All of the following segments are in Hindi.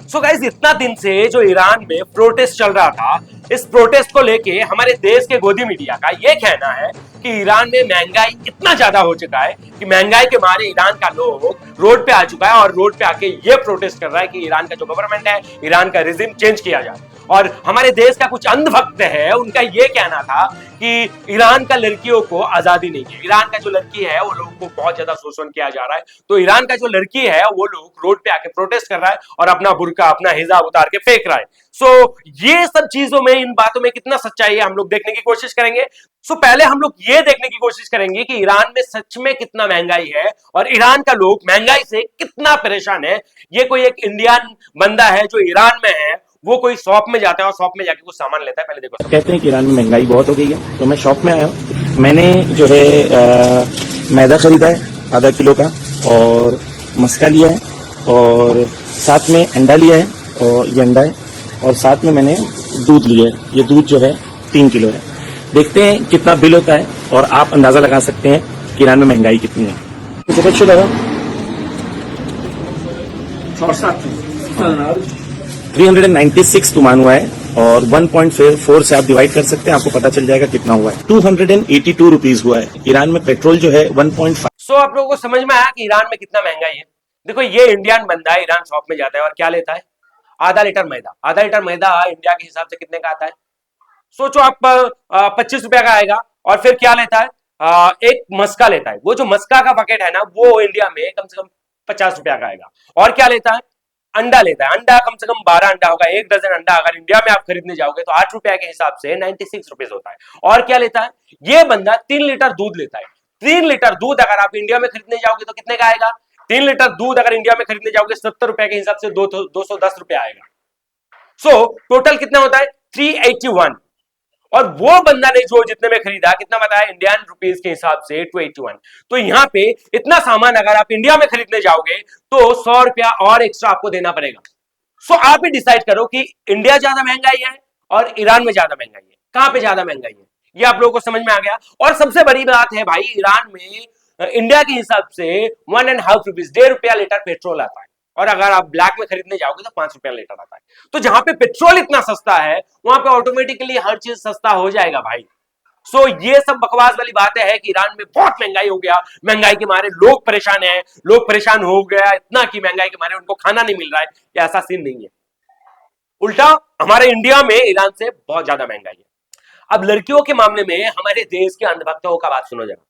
सो गाइस, इतना दिन से जो ईरान में प्रोटेस्ट चल रहा था, इस प्रोटेस्ट को लेके हमारे देश के गोदी मीडिया का ये कहना है कि ईरान में महंगाई इतना ज्यादा हो चुका है कि महंगाई के मारे ईरान का लोग रोड पे आ चुका है और रोड पे आके ये प्रोटेस्ट कर रहा है कि ईरान का जो गवर्नमेंट है, ईरान का रिजिम चेंज किया जाए। और हमारे देश का कुछ अंधभक्त है, उनका ये कहना था कि ईरान का लड़कियों को आजादी नहीं है, ईरान का जो लड़की है वो लोगों को बहुत ज्यादा शोषण किया जा रहा है। तो ईरान का जो लड़की है वो लोग रोड पे आके प्रोटेस्ट कर रहा है और अपना बुर्का, अपना हिजाब उतार के फेंक रहा है। ये सब चीजों में, इन बातों में कितना सच्चाई है, हम लोग देखने की कोशिश करेंगे। पहले हम लोग ये देखने की कोशिश करेंगे कि ईरान में सच में कितना महंगाई है और ईरान का लोग महंगाई से कितना परेशान है। ये कोई एक इंडियन बंदा है जो ईरान में है, वो कोई शॉप में जाता है और शॉप में जाके कुछ सामान लेता है। पहले देखो, कहते हैं कि ईरान में महंगाई बहुत हो गई है, तो मैं शॉप में आया हूँ। मैंने जो है मैदा खरीदा है आधा किलो का, और मस्का लिया है, और साथ में अंडा लिया है, और ये अंडा है, और साथ में मैंने दूध लिया है। ये दूध जो है 3 किलो है। देखते हैं कितना बिल होता है और आप अंदाजा लगा सकते हैं कि ईरान में महंगाई कितनी है। मुझे कुछ लगा 396 तुमान हुआ है, और 1.4 से आप डिवाइड कर सकते हैं, आपको पता चल जाएगा कितना हुआ है। 282 रुपीज हुआ है। ईरान में पेट्रोल जो है 1.5। आप लोगों को समझ में आया कि ईरान में कितना महंगाई है। देखो, ये इंडियन बंदा है, ईरान शॉप में जाता है और क्या लेता है? आधा लीटर मैदा। आधा लीटर मैदा इंडिया के हिसाब से कितने का आता है? सोचो आप, 25 रुपया का आएगा। और फिर क्या लेता है? एक मस्का लेता है। वो जो मस्का का पैकेट है ना, वो इंडिया में कम से कम 50 रुपया का आएगा। और क्या लेता है? अंडा लेता है। अंडा कम से कम 12 अंडा होगा। 1 डजन अंडा अगर इंडिया में आप खरीदने जाओगे तो 8 रुपया के हिसाब से 96 रुपीज होता है। और क्या लेता है? ये बंदा 3 लीटर दूध लेता है। 3 लीटर दूध अगर आप इंडिया में खरीदने जाओगे तो कितने का आएगा? 3 लीटर दूध अगर इंडिया में खरीदने जाओगे 70 रुपए के हिसाब से 210 रुपया आएगा। टोटल कितना होता है? 381। और वो बंदा ने जो जितने में खरीदा, कितना बताया? इंडियन रुपीज के हिसाब से 281। तो यहां पे इतना सामान अगर आप इंडिया में खरीदने जाओगे तो 100 रुपया और एक्स्ट्रा आपको देना पड़ेगा। आप ही डिसाइड करो कि इंडिया ज्यादा महंगाई है और ईरान में ज्यादा महंगाई है, कहां पे ज्यादा महंगाई है? ये आप लोगों को समझ में आ गया। और सबसे बड़ी बात है भाई, ईरान में इंडिया के हिसाब से 1.5 रुपीज, 1.5 रुपया लीटर पेट्रोल आता है। और अगर आप ब्लैक में खरीदने जाओगे तो 5 रुपया लीटर आता है। तो जहां पे पेट्रोल इतना सस्ता है, वहां पे ऑटोमेटिकली हर चीज सस्ता हो जाएगा भाई। ये सब बकवास वाली बातें हैं कि ईरान में बहुत महंगाई हो गया, महंगाई के मारे लोग परेशान हैं, लोग परेशान हो गया इतना कि महंगाई के मारे उनको खाना नहीं मिल रहा है। ये ऐसा सीन नहीं है। उल्टा हमारे इंडिया में ईरान से बहुत ज्यादा महंगाई है। अब लड़कियों के मामले में हमारे देश के अंधभक्तों का बात सुनो जरा।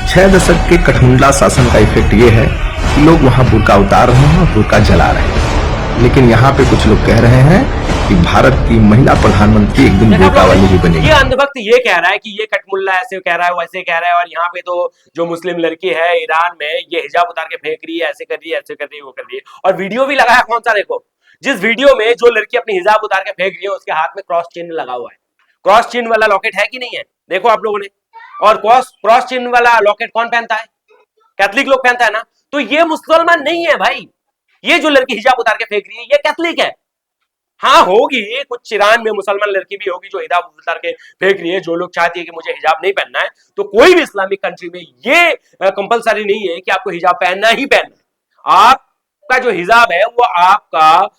6 दशक के कठमुंडा शासन का इफेक्ट ये है कि लोग वहां बुर्का उतार रहे हैं और बुर्का जला रहे हैं। लेकिन यहाँ पे कुछ लोग कह रहे हैं कि भारत की महिला प्रधानमंत्री एक दिन बुर्का वाली भी बनेगी। ये अंधभक्त ये कह रहा है कि ये कठमुल्ला ऐसे कह रहा है, वैसे कह रहा है, और यहाँ पे तो जो मुस्लिम लड़की है ईरान में, ये हिजाब उतार के फेंक रही है, ऐसे कर रही है, ऐसे कर रही है, वो कर रही है। और वीडियो भी लगाया कौन सा? देखो, जिस वीडियो में जो लड़की अपनी हिजाब उतार के फेंक रही है उसके हाथ में क्रॉस चिन्ह लगा हुआ है। क्रॉस चिन्ह वाला लॉकेट है कि नहीं है? देखो आप लोगों ने। और क्रॉस चिन्ह वाला लॉकेट कौन पहनता है? कैथलिक लोग पहनता है ना। तो ये मुसलमान नहीं है भाई। ये जो लड़की हिजाब उतार के फेंक रही है ये कैथलिक है। हाँ, होगी कुछ ईरान में मुसलमान लड़की भी होगी जो हिजाब उतार के फेंक रही है, जो लोग चाहती है कि मुझे हिजाब नहीं पहनना है। तो कोई भी इस्लामिक कंट्री में ये कंपलसरी नहीं है कि आपको हिजाब पहनना ही पहनना है। आपका जो हिजाब है वो आपका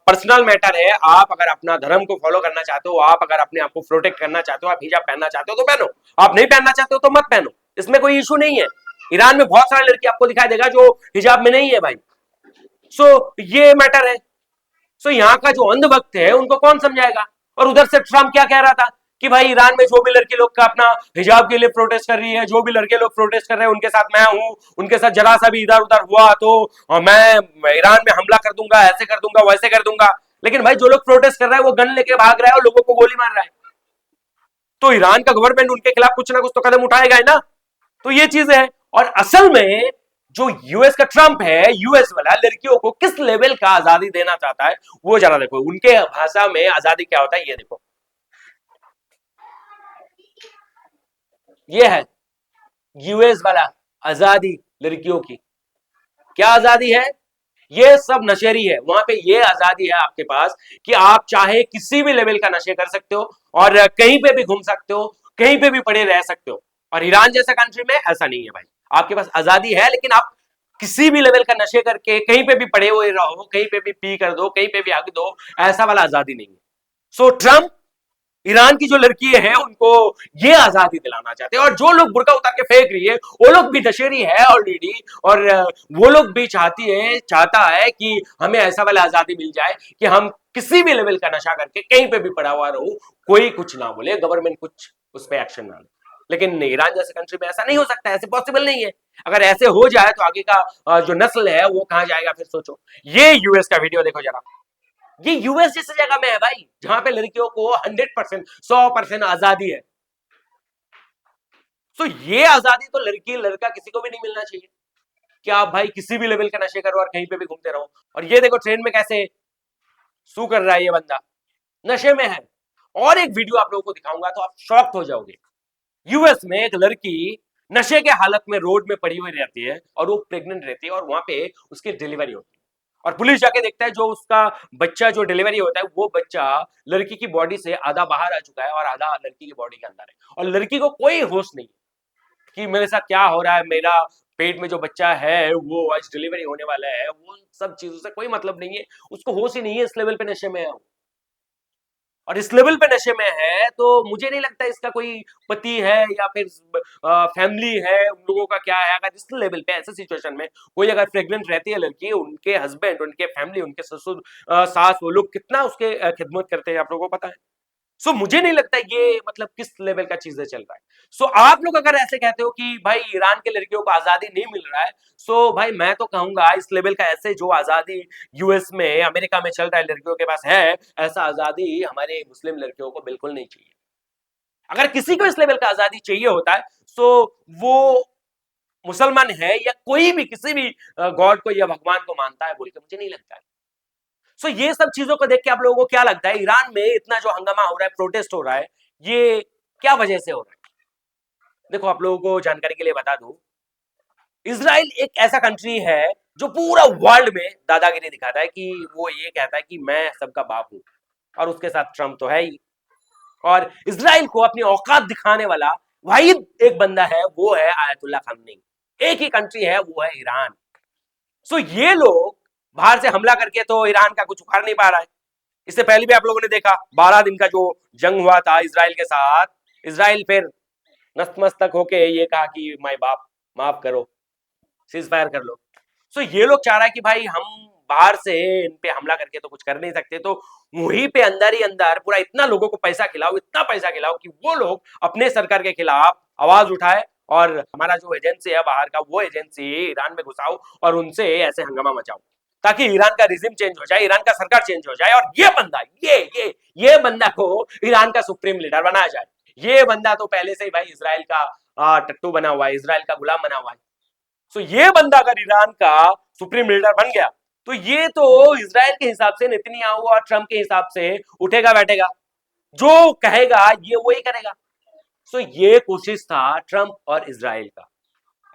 पर्सनल मैटर है। आप अगर अपना धर्म को फॉलो करना चाहते हो, आप अगर अपने आप को प्रोटेक्ट करना चाहते हो, आप हिजाब पहनना चाहते हो तो पहनो, आप नहीं पहनना चाहते हो तो मत पहनो। इसमें कोई इशू नहीं है। ईरान में बहुत सारे लड़की आपको दिखाई देगा जो हिजाब में नहीं है भाई। ये मैटर है। यहाँ का जो अंधभक्त है उनको कौन समझाएगा? और उधर से ट्रम्प क्या कह रहा था कि भाई ईरान में जो भी लड़की लोग का अपना हिजाब के लिए प्रोटेस्ट कर रही है, जो भी लड़के लोग प्रोटेस्ट कर रहे हैं, उनके साथ मैं हूं, उनके साथ जरा सा भी इधर उधर हुआ तो मैं ईरान में हमला कर दूंगा, ऐसे कर दूंगा, वैसे कर दूंगा। लेकिन भाई जो लोग प्रोटेस्ट कर रहा है वो गन लेके भाग रहा है और लोगों को गोली मार रहा है। तो ईरान का गवर्नमेंट उनके खिलाफ कुछ ना कुछ तो कदम उठाएगा ही ना। तो ये चीज है। और असल में जो यूएस का ट्रम्प है, यूएस वाला, लड़कियों को किस लेवल का आजादी देना चाहता है वो जरा देखो। उनके भाषा में आजादी क्या होता है ये देखो। ये है यूएस वाला आजादी लड़कियों की। क्या आजादी है? ये सब नशेरी है। वहां पे ये आजादी है आपके पास कि आप चाहे किसी भी लेवल का नशे कर सकते हो और कहीं पे भी घूम सकते हो, कहीं पे भी पड़े रह सकते हो। और ईरान जैसा कंट्री में ऐसा नहीं है भाई। आपके पास आजादी है लेकिन आप किसी भी लेवल का नशे करके कहीं पे भी पड़े हुए रहो, कहीं पे भी पी कर दो, कहीं पे भी हक दो, ऐसा वाला आजादी नहीं है। सो ट्रंप ईरान की जो लड़की है उनको ये आजादी दिलाना चाहते हैं, और जो लोग बुर्का उतार के फेंक रही है वो लोग भी नशेरी है ऑलरेडी, और वो लोग भी चाहता है कि हमें ऐसा वाला आजादी मिल जाए कि हम किसी भी लेवल का नशा करके कहीं पे भी पड़ा हुआ रहूं, कोई कुछ ना बोले, गवर्नमेंट कुछ उस पर एक्शन ना ले। लेकिन ईरान जैसे कंट्री में ऐसा नहीं हो सकता, ऐसे पॉसिबल नहीं है। अगर ऐसे हो जाए तो आगे का जो नस्ल है वो कहां जाएगा फिर सोचो। ये यूएस का वीडियो देखो जरा, ये यूएस जैसी जगह में है भाई, जहां पे लड़कियों को 100% 100% आजादी है। तो ये आजादी तो लड़की लड़का किसी को भी नहीं मिलना चाहिए कि आप भाई किसी भी लेवल का नशे करो और कहीं पे भी घूमते रहो। और ये देखो ट्रेन में कैसे सू कर रहा है ये बंदा, नशे में है। और एक वीडियो आप लोगों को दिखाऊंगा तो आप शॉक्ड हो जाओगे। यूएस में एक लड़की नशे के हालत में रोड में पड़ी हुई रहती है और वो प्रेग्नेंट रहती है, और वहां पे उसकी डिलीवरी होती है, और पुलिस जाके देखता है जो उसका बच्चा जो डिलीवरी होता है वो बच्चा लड़की की बॉडी से आधा बाहर आ चुका है और आधा लड़की की बॉडी के अंदर है, और लड़की को कोई होश नहीं कि मेरे साथ क्या हो रहा है, मेरा पेट में जो बच्चा है वो आज डिलीवरी होने वाला है, वो सब चीजों से कोई मतलब नहीं है, उसको होश ही नहीं है, इस लेवल पे नशे में है। और इस लेवल पे नशे में है तो मुझे नहीं लगता इसका कोई पति है या फिर फैमिली है, उन लोगों का क्या है। अगर इस लेवल पे ऐसे सिचुएशन में कोई अगर प्रेग्नेंट रहती है लड़की, उनके हस्बैंड, उनके फैमिली, उनके ससुर सास, वो लोग कितना उसके खिदमत करते हैं आप लोगों को पता है। सो मुझे नहीं लगता ये मतलब किस लेवल का चीजें चल रहा है। सो आप लोग अगर ऐसे कहते हो कि भाई ईरान के लड़कियों को आजादी नहीं मिल रहा है, सो भाई मैं तो कहूंगा इस लेवल का ऐसे जो आजादी यूएस में, अमेरिका में चल रहा है लड़कियों के पास है, ऐसा आजादी हमारे मुस्लिम लड़कियों को बिल्कुल नहीं चाहिए। अगर किसी को इस लेवल का आजादी चाहिए होता है सो वो मुसलमान है या कोई भी किसी भी गॉड को या भगवान को मानता है बोल के मुझे नहीं लगता है। सो ये सब चीजों को देख के आप लोगों को क्या लगता है ईरान में इतना जो हंगामा हो रहा है, प्रोटेस्ट हो रहा है, ये क्या वजह से हो रहा है? देखो आप लोगों को जानकारी के लिए बता दूं, इजराइल एक ऐसा कंट्री है जो पूरा वर्ल्ड में दादागिरी दिखाता है कि वो ये कहता है कि मैं सबका बाप हूं, और उसके साथ ट्रंप तो है ही। और इजराइल को अपनी औकात दिखाने वाला वाहिद एक बंदा है, वो है आयतुल्ला खामनेई। एक ही कंट्री है, वो है ईरान। सो ये लोग बाहर से हमला करके तो ईरान का कुछ उखाड़ नहीं पा रहा है। इससे पहले भी आप लोगों ने देखा 12 दिन का जो जंग हुआ था इजराइल के साथ, इजराइल फिर नतमस्तक होके ये कहा कि माय बाप माफ करो, सीज फायर कर लो। सो ये लोग चाह रहा है कि भाई हम बाहर से इन पे हमला करके तो कुछ कर नहीं सकते, तो वहीं पे अंदर ही अंदर पूरा इतना लोगों को पैसा खिलाओ, इतना पैसा खिलाओ कि वो लोग अपने सरकार के खिलाफ आवाज उठाए, और हमारा जो एजेंसी है बाहर का वो एजेंसी ईरान में घुसाओ और उनसे ऐसे हंगामा मचाओ ताकि ईरान का रिजिम चेंज हो जाए, ईरान का सरकार चेंज हो जाए, और ये बंदा ये बंदा को ईरान का सुप्रीम लीडर बनाया जाए। ये बंदा तो पहले से ही भाई इजराइल का टट्टू बना हुआ है, इजराइल का गुलाम बना हुआ है। सो ये बंदा अगर ईरान का सुप्रीम लीडर बन गया तो ये तो इजराइल के हिसाब से नेतन्याहू और ट्रंप के हिसाब से उठेगा बैठेगा, जो कहेगा ये वही करेगा। सो ये कोशिश था ट्रंप और इजराइल का।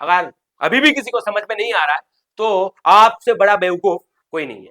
अगर अभी भी किसी को समझ में नहीं आ रहा है तो आपसे बड़ा बेवकूफ कोई नहीं है।